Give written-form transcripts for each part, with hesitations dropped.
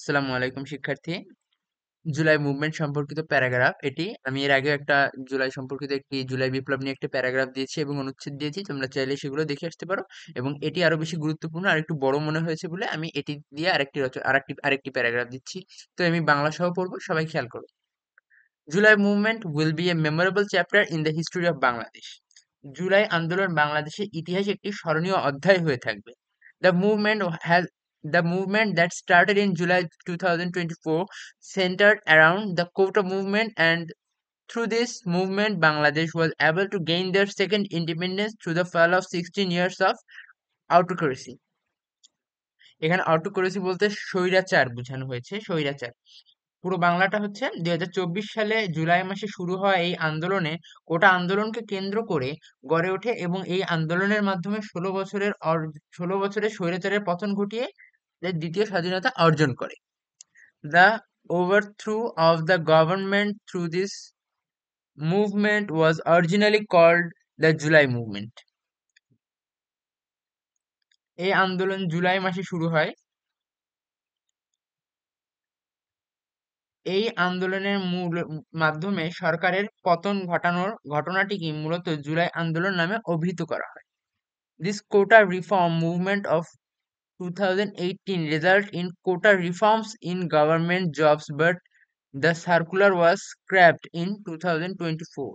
আসসালামু আলাইকুম শিক্ষার্থী। জুলাই মুভমেন্ট সম্পর্কিত প্যারাগ্রাফ এটি। আমি এর আগেও একটা জুলাই সম্পর্কিত একটি জুলাই বিপ্লব নিয়ে একটা প্যারাগ্রাফ দিয়েছি এবং অনুচ্ছেদ দিয়েছি। তোমরা চাইলে সেগুলো দেখে আসতে পারো। এবং এটি আরো বেশি গুরুত্বপূর্ণ আর একটু বড় মনে হয়েছে বলে আমি এটি দিয়ে আরেকটি প্যারাগ্রাফ দিচ্ছি। তো আমি বাংলা সহ পড়বো, সবাই খেয়াল করো। July movement will B a memorable chapter in the history of Bangladesh. July আন্দোলন বাংলাদেশের ইতিহাসে একটি স্মরণীয় অধ্যায় হয়ে থাকবে। The movement has the movement that started in July 2024 centered around the Quota movement, and through this movement Bangladesh was able to gain their second independence through the fall of 16 years of autocracy. এখানে autocracy বলতে স্বৈরাচার বোঝানো হয়েছে, স্বৈরাচার। পুরো বাংলাটা হচ্ছে 2024 সালে জুলাই মাসে শুরু হওয়া এই আন্দোলনে কোটা আন্দোলনকে কেন্দ্র করে গড়ে ওঠে এবং এই আন্দোলনের মাধ্যমে 16 বছরের স্বৈরাচারের পতন ঘটিয়ে এর দ্বিতীয় স্বাধীনতা অর্জন করে। The overthrow of the government through this movement was originally called the July movement. এই আন্দোলন জুলাই মাসে শুরু হয়। এই আন্দোলনের মাধ্যমে সরকারের পতন ঘটানোর ঘটনাটিকে মূলত জুলাই আন্দোলন নামে অভিহিত করা হয়। This quota reform movement of 2018 result in quota reforms in government jobs, but the circular was scrapped in 2024.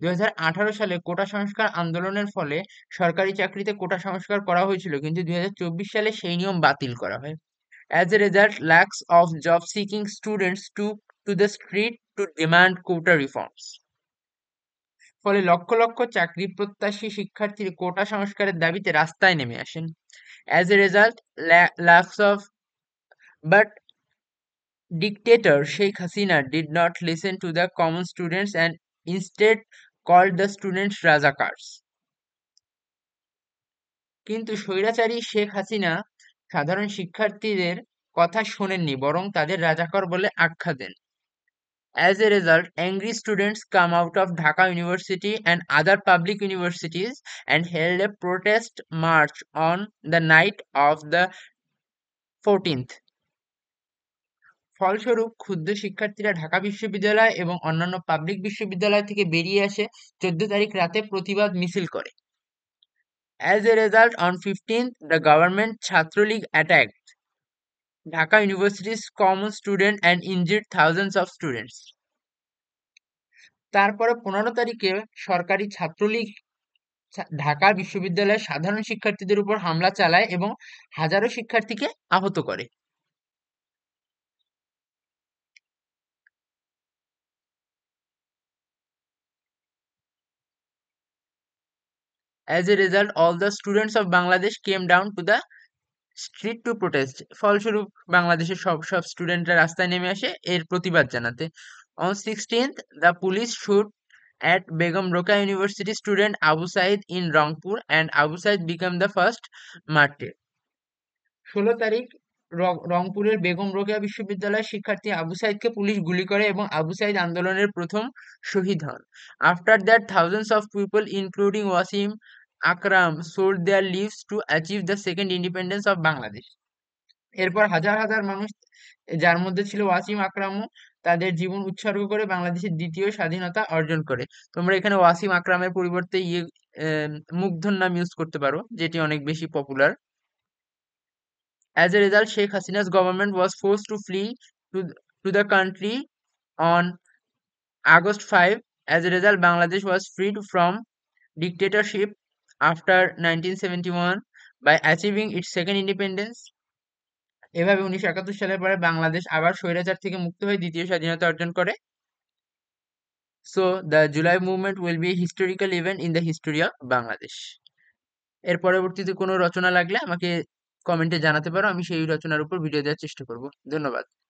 2018 সালে কোটা সংস্কার আন্দোলনের ফলে সরকারি চাকরিতে কোটা সংস্কার করা হয়েছিল, কিন্তু 2024 সালে সেই নিয়ম বাতিল করা হয়। As a result, lakhs of job-seeking students took to the street to demand quota reforms. ফলে লক্ষ লক্ষ চাকরি প্রত্যাশী শিক্ষার্থীর কোটা সংস্কারের দাবিতে রাস্তায় নেমে আসেন। As a result, lakhs of but dictator Sheikh Hasina did not listen to the common students and instead called the students Razakars. কিন্তু স্বৈরাচারী শেখ হাসিনা সাধারণ শিক্ষার্থীদের কথা শোনেননি, বরং তাদের রাজাকার বলে আখ্যা দেন। As a result, angry students come out of Dhaka University and other public universities and held a protest march on the night of the 14th. ফলস্বরূপ ক্ষুব্ধ শিক্ষার্থীরা ঢাকা বিশ্ববিদ্যালয় এবং অন্যান্য পাবলিক বিশ্ববিদ্যালয় থেকে বেরিয়ে এসে 14 তারিখ রাতে প্রতিবাদ মিছিল করে। As a result, on 15th, the government Chhatra League attacked Dhaka University's common student and injured thousands of students. তারপরে 15 তারিখে সরকারি ছাত্রলীগ ঢাকা বিশ্ববিদ্যালয়ের সাধারণ শিক্ষার্থীদের উপর হামলা চালায় এবং হাজারো শিক্ষার্থীকে আহত করে। As a result, all the students of Bangladesh came down to the street to protest. ফলস্বরূপ বাংলাদেশের সব স্টুডেন্টরা রাস্তায় নেমে আসে এর প্রতিবাদ জানাতে। On 16th, the police shoot at Begum Rokeya University student Abu Said in Rangpur, and Abu Said became the first martyr. 16 তারিখ রংপুরের বেগম রোকেয়া বিশ্ববিদ্যালয়ের শিক্ষার্থী আবু সাইদকে পুলিশ গুলি করে এবং আবু সাইদ আন্দোলনের প্রথম শহীদ হন। After that, thousands of people, including Wasim Akram, sold their lives to achieve the second independence of Bangladesh. এরপর হাজার হাজার মানুষ, যার মধ্যে ছিল ওয়াসিম আকরামও, তাদের জীবন উৎসর্গ করে বাংলাদেশের দ্বিতীয় স্বাধীনতা অর্জন করে। তোমরা এখানে ওয়াসিম আকরামের পরিবর্তে মুগ্ধর নাম ইউজ করতে পারো, যেটি অনেক বেশি popular. As a result, Sheikh Hasina's government was forced to flee to the country on August 5. As a result, Bangladesh was freed from dictatorship after 1971 by achieving its second independence. এভাবে 1971 সালের পরে বাংলাদেশ আবার স্বৈরাচার থেকে মুক্ত হয়ে দ্বিতীয় স্বাধীনতা অর্জন করে। So, the July movement will be a historical event in the history of Bangladesh. এর পরবর্তীতে কোনো রচনা লাগলে আমাকে কমেন্টে জানাতে পারো, আমি সেই রচনার উপর ভিডিও দেওয়ার চেষ্টা করব। ধন্যবাদ।